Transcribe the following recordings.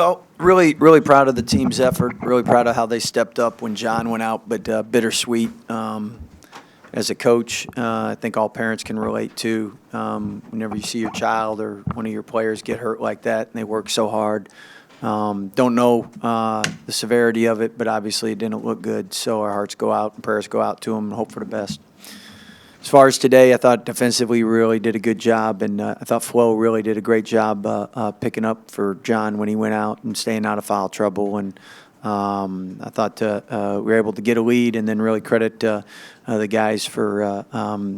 Well, really proud of the team's effort. Really proud of how they stepped up when John went out, but bittersweet. As a coach, I think all parents can relate to whenever you see your child or one of your players get hurt like that, and they work so hard. Don't know the severity of it, but obviously it didn't look good. So our hearts go out and prayers go out to him and hope for the best. As far as today, I thought defensively we really did a good job, and I thought Flo really did a great job picking up for John when he went out and staying out of foul trouble. And I thought we were able to get a lead, and then really credit the guys for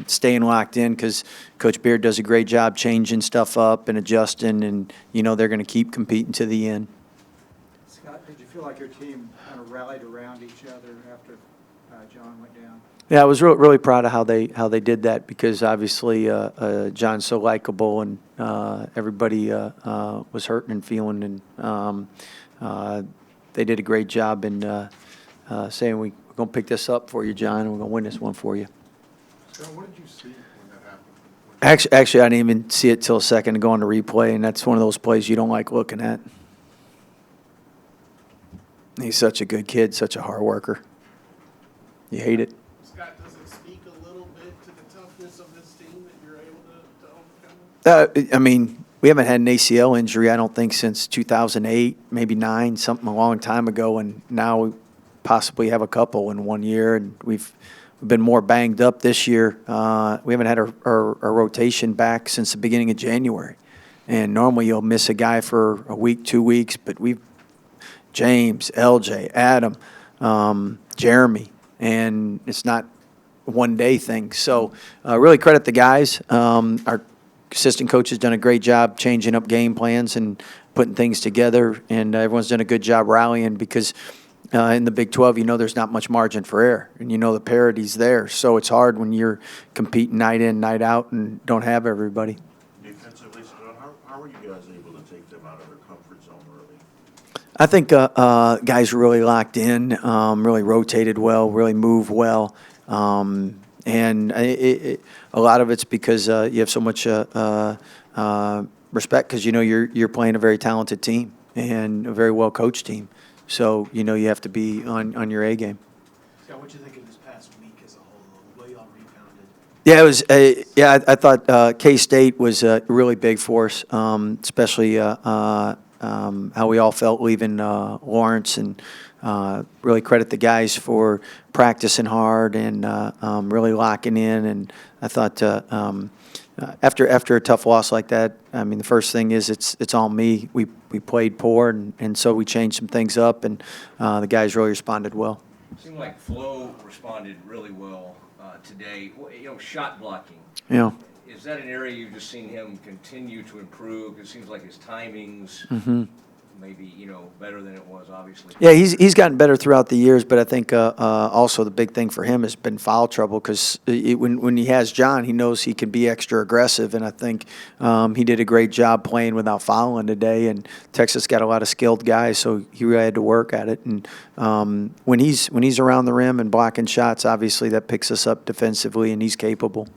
staying locked in, because Coach Beard does a great job changing stuff up and adjusting, and they're going to keep competing to the end. Scott, did you feel like your team kind of rallied around each other after John went down? Yeah, I was really proud of how they did that, because obviously John's so likable, and everybody was hurting and feeling, and they did a great job in saying, we're going to pick this up for you, John, and we're going to win this one for you. Scott, what did you see when that happened? Actually, I didn't even see it till a second to go on the replay, and that's one of those plays you don't like looking at. He's such a good kid, such a hard worker. You hate it. Scott, does it speak a little bit to the toughness of this team that you're able to overcome? I mean, we haven't had an ACL injury, I don't think, since 2008, maybe 9, something a long time ago, and now we possibly have a couple in 1 year, and we've been more banged up this year. We haven't had our rotation back since the beginning of January, and normally you'll miss a guy for a week, 2 weeks, but we've James, LJ, Adam, Jeremy, and it's not a one-day thing. So really credit the guys. Our assistant coach has done a great job changing up game plans and putting things together, and everyone's done a good job rallying, because in the Big 12, there's not much margin for error, and the parity's there. So it's hard when you're competing night in, night out, and don't have everybody. Defensively, how were you guys able to take them out of their comfort zone early? I think guys were really locked in, really rotated well, really moved well. And a lot of it's because you have so much respect, because you're playing a very talented team and a very well coached team. So you have to be on your A game. Scott, what do you think of this past week as a whole? The way y'all rebounded? Yeah, it was. I thought K-State was really big for us, especially how we all felt leaving Lawrence, and really credit the guys for practicing hard and really locking in. And I thought after a tough loss like that, I mean, the first thing is it's on me. We played poor, and so we changed some things up, and the guys really responded well. It seemed like Flo responded really well today. Shot blocking. Yeah. Is that an area you've just seen him continue to improve? It seems like his timings maybe better than it was, obviously. Yeah, he's gotten better throughout the years, but I think also the big thing for him has been foul trouble, because when he has John, he knows he can be extra aggressive, and I think he did a great job playing without fouling today. And Texas got a lot of skilled guys, so he really had to work at it. And when he's around the rim and blocking shots, obviously that picks us up defensively, and he's capable.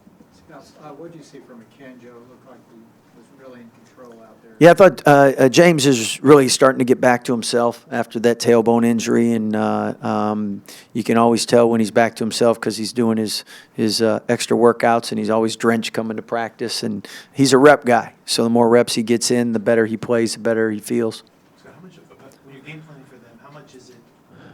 What did you see from McKenjo? It looked like he was really in control out there. Yeah, I thought James is really starting to get back to himself after that tailbone injury, and you can always tell when he's back to himself, because he's doing his extra workouts, and he's always drenched coming to practice, and he's a rep guy. So the more reps he gets in, the better he plays, the better he feels. So how much when you're game planning for them, how much is it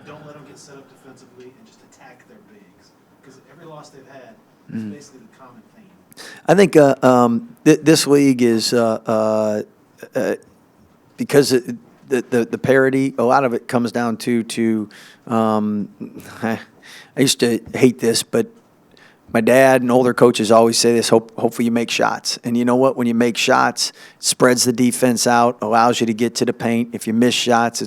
don't let them get set up defensively and just attack their bigs? Because every loss they've had is basically the common theme. I think this league is because the parity. A lot of it comes down to. I used to hate this, but my dad and older coaches always say this: hopefully you make shots. And you know what? When you make shots, it spreads the defense out, allows you to get to the paint. If you miss shots,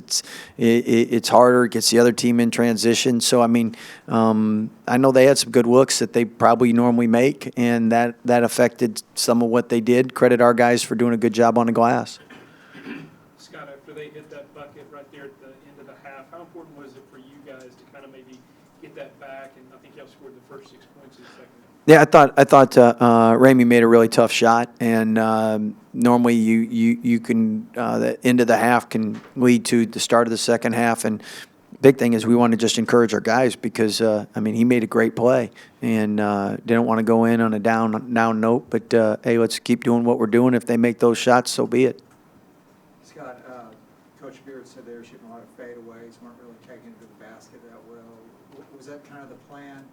it's harder. It gets the other team in transition. So I mean, I know they had some good looks that they probably normally make, and that affected some of what they did. Credit our guys for doing a good job on the glass. Scott, after they hit that bucket right there at the end of the half, how important was it for you guys to kind of maybe get that back? And I think y'all scored the first 6 points in the second. Yeah, I thought Ramey made a really tough shot, and normally you can the end of the half can lead to the start of the second half. And big thing is we want to just encourage our guys because he made a great play and didn't want to go in on a down note. But hey, let's keep doing what we're doing. If they make those shots, so be it. Scott, Coach Beard said they were shooting a lot of fadeaways, weren't really taking it to the basket that well. Was that kind of the plan,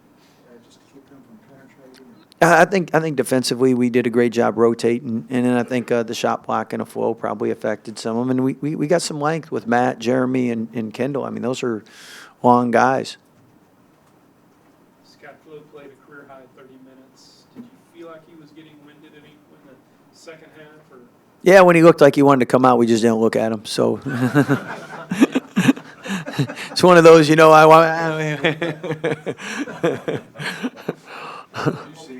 just to keep them from penetrating? I think defensively we did a great job rotating, and then I think the shot block and the flow probably affected some of them. And we got some length with Matt, Jeremy, and Kendall. I mean, those are long guys. Scott Flo played a career high 30 minutes. Did you feel like he was getting winded in the second half, or? Yeah, when he looked like he wanted to come out, we just didn't look at him. So it's one of those, Did you see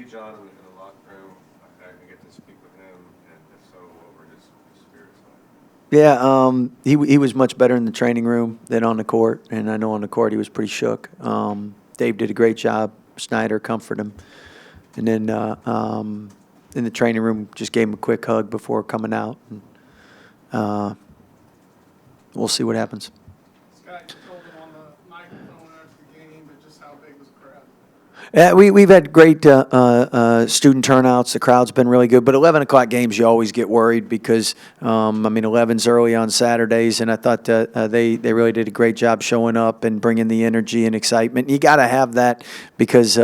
John in the locker room? I can get to speak with him, and if so, what were his spirits like? Yeah, he was much better in the training room than on the court, and I know on the court he was pretty shook. Dave did a great job. Snyder comforted him, and then in the training room just gave him a quick hug before coming out. And, we'll see what happens. Scott, you told him on the microphone after the game, but just how big was the crowd? Yeah, we've had great student turnouts. The crowd's been really good. But 11 o'clock games, you always get worried because, 11's early on Saturdays, and I thought they really did a great job showing up and bringing the energy and excitement. You got to have that because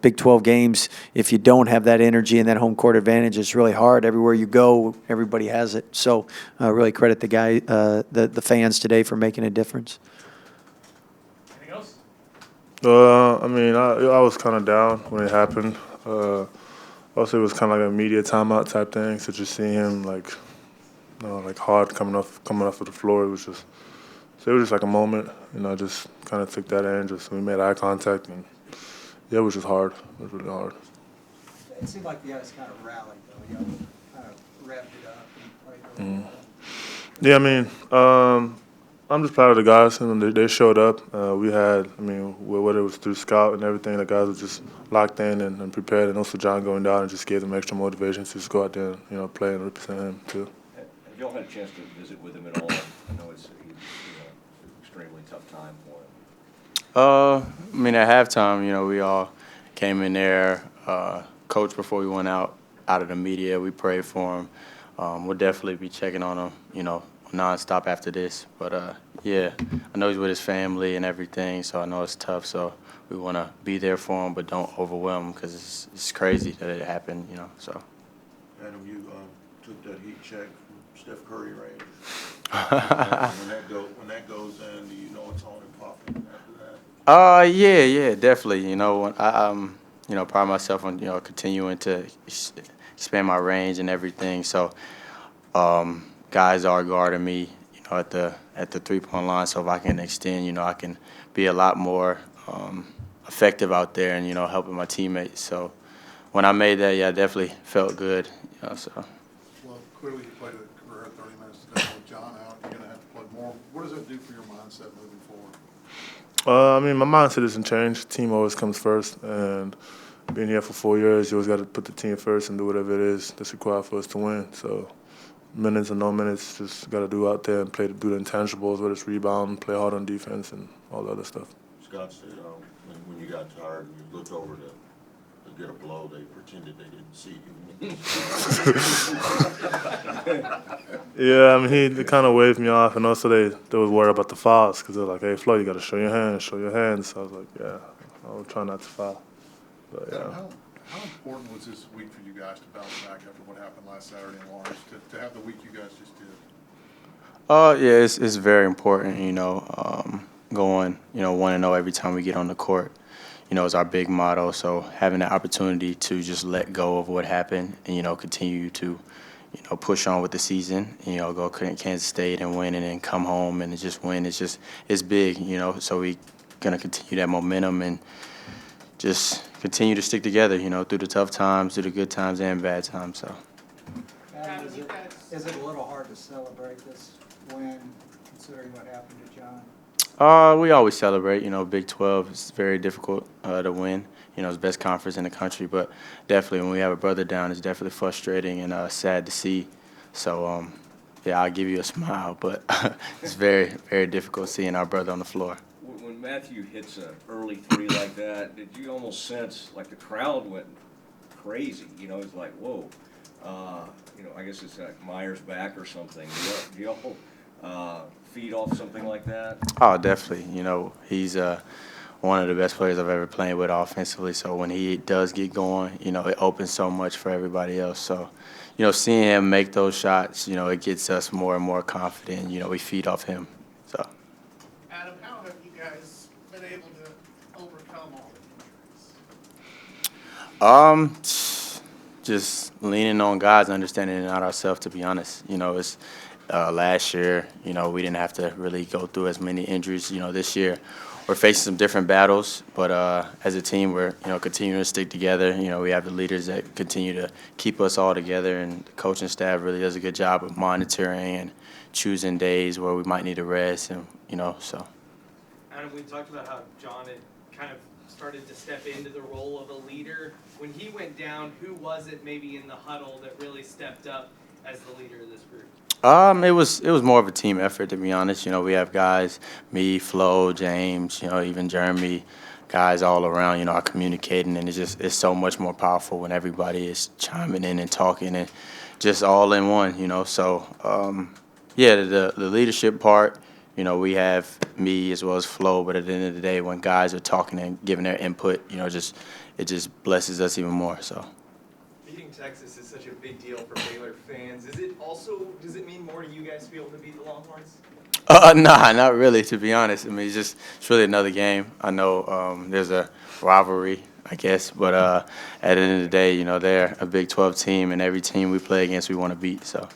Big 12 games, if you don't have that energy and that home court advantage, it's really hard. Everywhere you go, everybody has it. So really credit the fans today for making a difference. Anything else? I was kind of down when it happened. Also, it was kind of like a media timeout type thing. So just seeing him like hard coming off of the floor, it was just like a moment. I just kind of took that in. We made eye contact, and yeah, it was just hard. It was really hard. It seemed like the guys kind of rallied, though. You know, kind of wrapped it up and played really well. Yeah, I'm just proud of the guys, and they showed up. We had, whether it was through scout and everything, the guys were just locked in and prepared, and also John going down and just gave them extra motivation to just go out there and play and represent him too. Have y'all had a chance to visit with him at all? I know he's an extremely tough time for him. At halftime, we all came in there. Coach, before we went out of the media, we prayed for him. We'll definitely be checking on him, nonstop after this. But I know he's with his family and everything, so I know it's tough. So we want to be there for him, but don't overwhelm him because it's crazy that it happened, So. Adam, you took that heat check from Steph Curry range. when that goes in, do you know it's on and popping after that? Yeah, definitely. I pride myself on continuing to expand my range and everything. So guys are guarding me, at the 3-point line. So if I can extend, I can be a lot more effective out there and helping my teammates. So when I made that, I definitely felt good. So. Well, clearly you played a career 30 minutes today with John out. You're going to have to play more. What does that do for your mindset moving forward? My mindset doesn't change. Team always comes first, and being here for 4 years, you always got to put the team first and do whatever it is that's required for us to win. So minutes or no minutes, just got to do out there and do the intangibles, whether it's rebound, play hard on defense, and all the other stuff. Scott said when you got tired and you looked over to get a blow, they pretended they didn't see you. Yeah, they kind of waved me off, and also they was worried about the fouls because they're like, "Hey, Flo, you got to show your hands." So I was like, "Yeah, I'll try not to foul." But yeah. How important was this week for you guys to bounce back after what happened last Saturday in Lawrence, to have the week you guys just did? It's very important, going, 1-0 every time we get on the court, is our big motto. So having the opportunity to just let go of what happened and, continue to, push on with the season, go to Kansas State and win and then come home and just win. It's big, so we going to continue that momentum and just continue to stick together, through the tough times, through the good times and bad times. So. Adam, is it a little hard to celebrate this win, considering what happened to John? We always celebrate. You know, Big 12 is very difficult to win. You know, it's the best conference in the country, but definitely when we have a brother down, it's definitely frustrating and sad to see. So, yeah, I'll give you a smile, but it's very, very difficult seeing our brother on the floor. When Matthew hits an early three like that, did you almost sense like the crowd went crazy? You know, it's like, whoa. You know, I guess it's like Myers back or something. Do y'all feed off something like that? Oh, definitely. You know, he's one of the best players I've ever played with offensively. So when he does get going, you know, it opens so much for everybody else. So, you know, seeing him make those shots, you know, it gets us more and more confident. You know, we feed off him. So. Adam, how have you guys been able to overcome all the injuries? Just leaning on God's understanding and not ourselves, to be honest. You know, it's last year, you know, we didn't have to really go through as many injuries. You know, this year we're facing some different battles, but as a team, we're, you know, continuing to stick together. You know, we have the leaders that continue to keep us all together, and the coaching staff really does a good job of monitoring and choosing days where we might need a rest, and, you know, so. Adam, we talked about how John had kind of started to step into the role of a leader. When he went down, who was it maybe in the huddle that really stepped up as the leader of this group? It was more of a team effort, to be honest. You know, we have guys, me, Flo, James, you know, even Jeremy, guys all around, you know, are communicating, and it's so much more powerful when everybody is chiming in and talking and just all in one, you know. So, yeah, the leadership part, you know, we have me as well as Flo, but at the end of the day, when guys are talking and giving their input, you know, it just blesses us even more. So. Beating Texas is such a big deal for Baylor fans. Does it mean more to you guys to be able to beat the Longhorns? Nah, not really, to be honest. I mean, it's really another game. I know there's a rivalry, I guess, but at the end of the day, you know, they're a Big 12 team, and every team we play against, we want to beat. So.